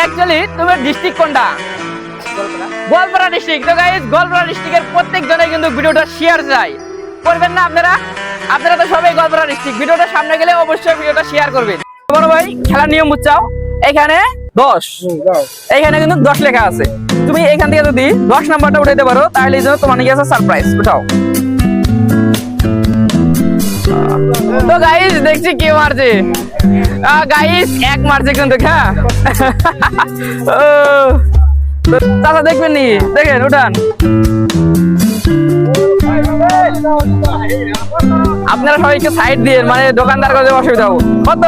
Actually তোমার district কোনটা? Goalpara district. তো গাইস গোয়ালপাড়া ডিস্ট্রিক্টের প্রত্যেকজনে কিন্তু ভিডিওটা শেয়ার চাই, করবেন না আপনারা? আপনারা তো সবাই গোয়ালপাড়া ডিস্ট্রিক্ট, ভিডিওটা সামনে গেলে অবশ্যই ভিডিওটা শেয়ার করবেন। বড় ভাই খেলার নিয়ম বুঝছাও? এখানে 10, এখানে কিন্তু 10 লেখা আছে। তুমি এখান থেকে যদি 10 নাম্বারটা উঠাইতে পারো তাহলে এই জন্য তোমার নিয়ে আছে সারপ্রাইজ। উঠাও। তো গাইস দেখছি কি মারছে। গাইস এক মারছে কিন্তু। হ্যাঁ চাচা দেখবেন নি? দেখেন উঠান। আপনারা সবাই একটু সাইড দিয়ে, মানে দোকানদার কাছে অসুবিধা হবে। কত?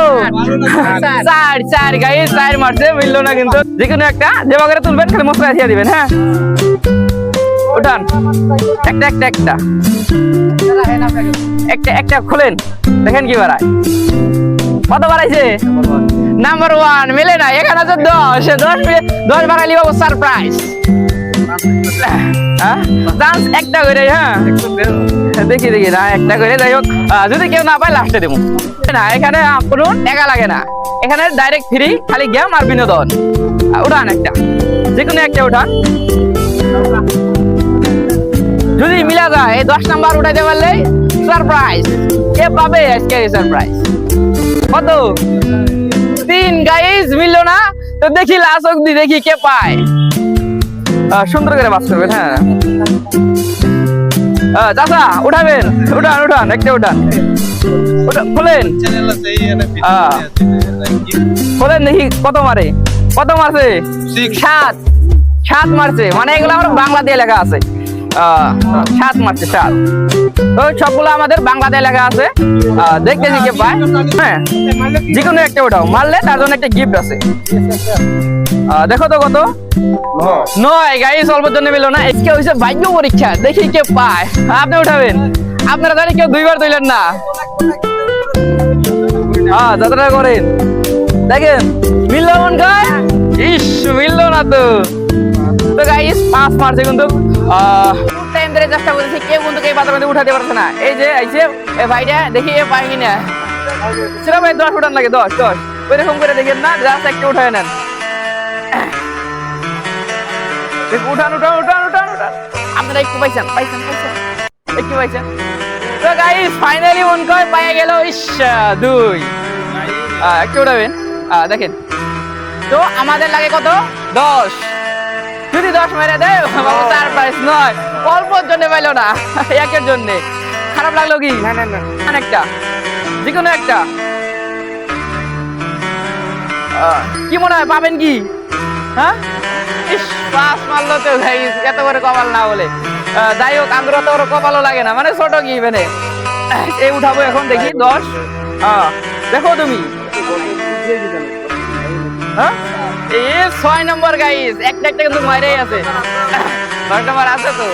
4 গাইস 4 মারছে, মিললো না কিন্তু। যে কোনো একটা যে বাগরে তুলবেন খালি মশলা দিয়ে দিবেন। হ্যাঁ উঠান। একটা একটা একটা একটা একটা খোলেন, দেখেন কি বাড়ায়। কত বাড়াইছে? নাম্বার 1 মিলে না। এখানে আছে 10 বাড়াইলি বাবু সারপ্রাইজ। চান্স একটা করে। হ্যাঁ দেখি দেখি না একটা করে। যাই হোক যদি কেউ না পায় লাস্টে দেবো না। এখানে কোনো টাকা লাগে না, এখানে ডাইরেক্ট ফ্রি, খালি গেম আর বিনোদন। উঠান একটা, যে কোনো একটা উঠান। যদি মিলা যায় এই 10 নাম্বার উঠাইতে পারলে সারপ্রাইজ। কে পাবে আজকে এই সারপ্রাইজ? কত? 3 গাইস মিললো না। তো দেখি লাস্ট অবধি দেখি কে পায়। সুন্দর করে বাস করবেন। হ্যাঁ চাচা উঠাবেন। উঠান উঠান একটা উঠান। খোলেন খোলেন দেখি কত মারে। কত মারছে? 7 মারছে। মানে এগুলো আমার বাংলা দিয়ে লেখা আছে। 7 মারছে 7। তো সবগুলো আমাদের বাংলা দিয়ে লেখা আছে। দেখতেছি কে পায়। হ্যাঁ যে কোনো একটা উঠাও, মারলে তার জন্য একটা গিফট আছে। দেখো তো কত? 9 গাইস অল্পের জন্য মিললো না। আজকে হইছে ভাগ্য পরীক্ষা, দেখি কে পায়। আপনি উঠাবেন। আপনারা জানি কেউ 2 বার তুলেন না। যাত্রা করেন। দেখেন মিললো মন খায়। ইস মিললো না তো। তো গাইস 5 মারছে কিন্তু। টাইম ধরে চেষ্টা করেছি, কেউ কিন্তু এই বাজার মধ্যে উঠাতে পারছে না। এই যে আইছে এই ভাইটা, দেখি এ পায় কিনা। সেটা ভাই 10 উঠান লাগে। 10 ওইরকম করে দেখেন না, জাস্ট একটা উঠায় নেন। উঠান উঠান উঠান উঠান উঠান। আপনারা একটু পাইছেন পাইছেন পাইছেন একটু পাইছেন। তো গাইস ফাইনালি মন কয় পাইয়া গেল। ইস 2 একটু উঠাবেন। দেখেন তো আমাদের লাগে কত? 10। যদি 10 মেরে দেয় বাবা সারপ্রাইজ নয়, অল্পর জন্য পাইলো না, একের জন্য। খারাপ লাগলো কি? না না না, একটা যে কোনো একটা। কি মনে হয় পাবেন কি? হ্যাঁ ইস 5 মারলো তো গাইস, এত করে কপাল না বলে। যাই হোক আঙ্গুর অত বড় কপালও লাগে না, মানে ছোট কি মানে। এই উঠাবো এখন দেখি 10। দেখো তুমি। হ্যাঁ এই 6 নম্বর গাইস, একটা একটা কিন্তু মাইরেই আছে। 10 নম্বর আছে তো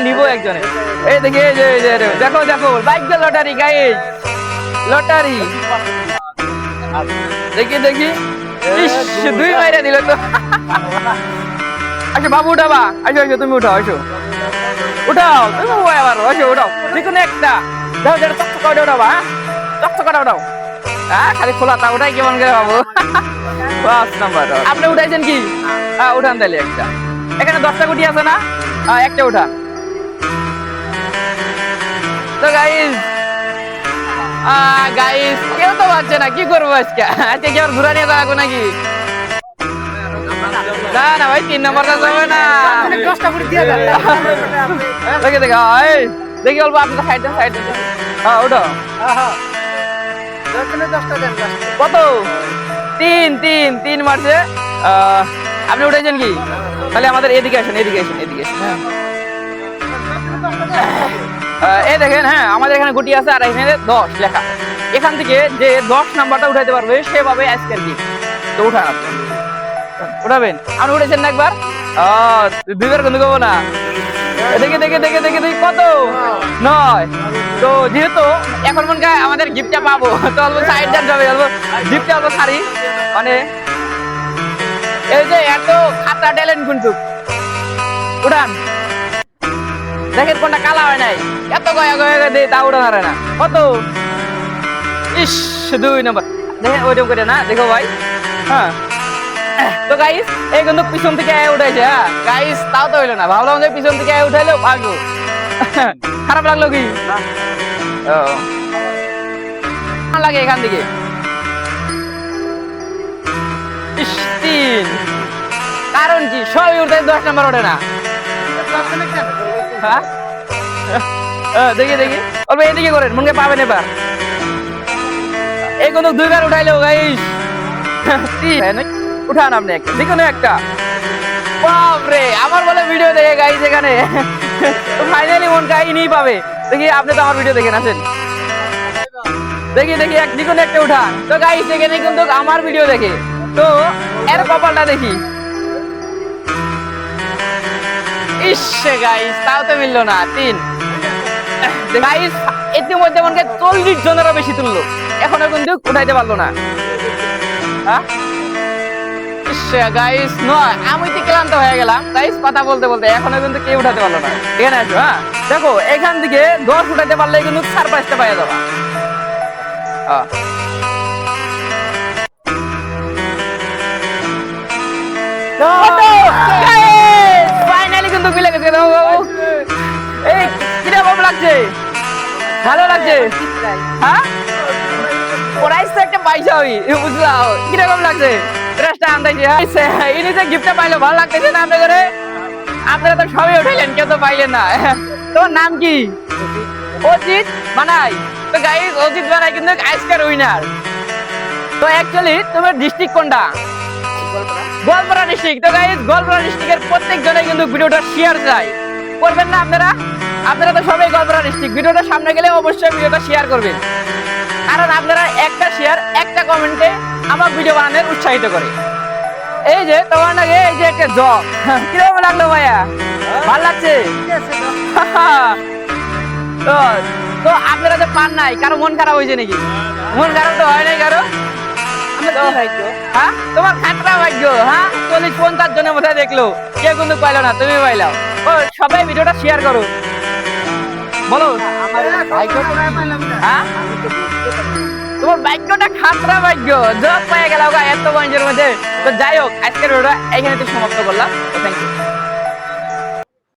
নিবো একজনে। এই দেখি এই যে দেখো দেখো বাইক লটারি গাইস, লটারি। দেখি দেখি ইস 2 মাইরে দিল তো। আচ্ছা বাবু উঠাবা। আসো আসো তুমি উঠাও। আসো উঠাও তুমি আবার। আসো উঠাও যে কোনো একটা। দাও যেটা চকচকা ওটা উঠাবা। চকচকাটা উঠাও। খালি খোলাটা উঠাই কেমন করে বাবু? 5 নাম্বার। আপনি উঠাইছেন কি? উঠান তাহলে একটা। এখানে 10টা গুটি আছে না? একটা উঠান। তো গাইস গাইস কেউ তো পাচ্ছে না, কি করবো আজকে? আজকে কি আর ঘুরা নিয়ে যাবো নাকি? না না ভাই 3 নম্বরটা যাবে না। 10টা গুটি দিয়ে দেন। দেখে দেখে দেখি অল্প। আপনি সাইডে সাইডে উঠো। কত? 3 মারছে। আপনি উঠেছেন কি? তাহলে আমাদের এদিকে আসেন, এদিকে আসেন, এদিকে আসেন। এই দেখেন। হ্যাঁ আমাদের এখানে গুটি আছে আর এখানে 10 লেখা। এখান থেকে যে 10 নাম্বারটা উঠাইতে পারবে সেভাবে আজকের কি। তো উঠান আপনি। উঠাবেন? আপনি উঠেছেন না একবার? 2 বার কিন্তু করবো না। দেখে দেখে দেখে দেখে দেখি কত? 9। তো যেহেতু এখন মনে হয় আমাদের গিফটটা পাবো, তো অল্প সাইড যান যাবে, অল্প গিফটটা অল্প সারি। মানে এই যে এত খাতা ট্যালেন্ট কিন্তু। উঠান দেখেন কোনটা কালা হয় নাই। এত গয়া গয়া দেয় তা উঠান হারে না। কত? ইস 2 নম্বর। দেখেন ওইরকম করে না, দেখো ভাই। হ্যাঁ তো গাইস এই কিন্তু পিছন থেকে উঠেছে। হ্যাঁ গাইস তাও তো হইলো না, ভাবলাম যে পিছন থেকে উঠাইলো ভাগো। খারাপ লাগলো কি? লাগে এখান থেকে 3 কারণ কি সবই উঠতে 10 নাম্বার ওঠে না। হ্যাঁ দেখি দেখি অল্প এদিকে করেন, মনকে পাবেন এবার। এই কিন্তু 2 বার উঠাইলো গাইস। উঠান আপনি একটা, যে কোনো একটা। বাপরে আমার বলে ভিডিও দেখে গাইস এখানে ফাইনালি মন কাহিনী পাবে। দেখি আপনি তো আমার ভিডিও দেখেন, আছেন দেখি দেখি যে কোনো একটা উঠান। তো গাইস এখানে কিন্তু আমার ভিডিও দেখে, তো এর কপালটা দেখি। ইস গাইস তাও তো মিললো না। 3 গাইস ইতিমধ্যে মনকে 40 জনেরও বেশি তুললো, এখনো কিন্তু উঠাইতে পারলো না। হ্যাঁ গাইস নয়, আমি তো ক্লান্ত হয়ে গেলাম গাইস কথা বলতে বলতে, এখনো কিন্তু কেউ উঠাতে পারলো না। এখানে আসো। হ্যাঁ দেখো এখান থেকে 10 উঠাতে পারলে কিন্তু সারপ্রাইজটা পাওয়া যাবে। ফাইনালি কিন্তু মিলে গেছে। এই কিরকম লাগছে? ভালো লাগছে? হ্যাঁ প্রাইস তো একটা পয়সা হই বুঝলাম। কিরকম লাগছে? ড্রেসটা আনতেছি। ইনি যে গিফটটা পাইলো ভালো লাগতেছে না আপনাদের? আপনারা তো সবই উঠাইলেন, কেউ তো পাইলেন না। তোমার নাম কি? অজিত বানাই। তো গাইস অজিত বানাই কিন্তু আজকের উইনার। তো অ্যাকচুয়ালি তোমার ডিস্ট্রিক্ট কোনটা? গোয়ালপাড়া ডিস্ট্রিক্ট। তো গাইস গোয়ালপাড়া ডিস্ট্রিক্টের প্রত্যেক জনে কিন্তু ভিডিওটা শেয়ার চাই, করবেন না আপনারা? আপনারা তো সবাই গোয়ালপাড়া ডিস্ট্রিক্ট, ভিডিওটা সামনে গেলে অবশ্যই ভিডিওটা শেয়ার করবেন, কারণ আপনারা একটা শেয়ার একটা কমেন্টে আমার ভিডিও বানানোর উৎসাহিত করে। এই যে তোমার নাকি এই যে একটা জব, কিরকম লাগলো ভাইয়া? ভালো লাগছে? তো আপনারা তো পান নাই, কারো মন খারাপ হয়েছে নাকি? মন খারাপ তো হয় নাই কারো? হ্যাঁ তোমার খাটরা ভাগ্য। হ্যাঁ 40-50 জনের মধ্যে দেখলো, কেউ কিন্তু পাইলো না, তুমি পাইলাও। ও সবাই ভিডিওটা শেয়ার করো, বলো। হ্যাঁ তোমার ভাগ্যটা খাতরা ভাগ্য, জব পেয়ে গেল এত বয়সের মধ্যে। তো যাই হোক আজকের ভিডিওটা এখানে সমাপ্ত করলাম। Thank you.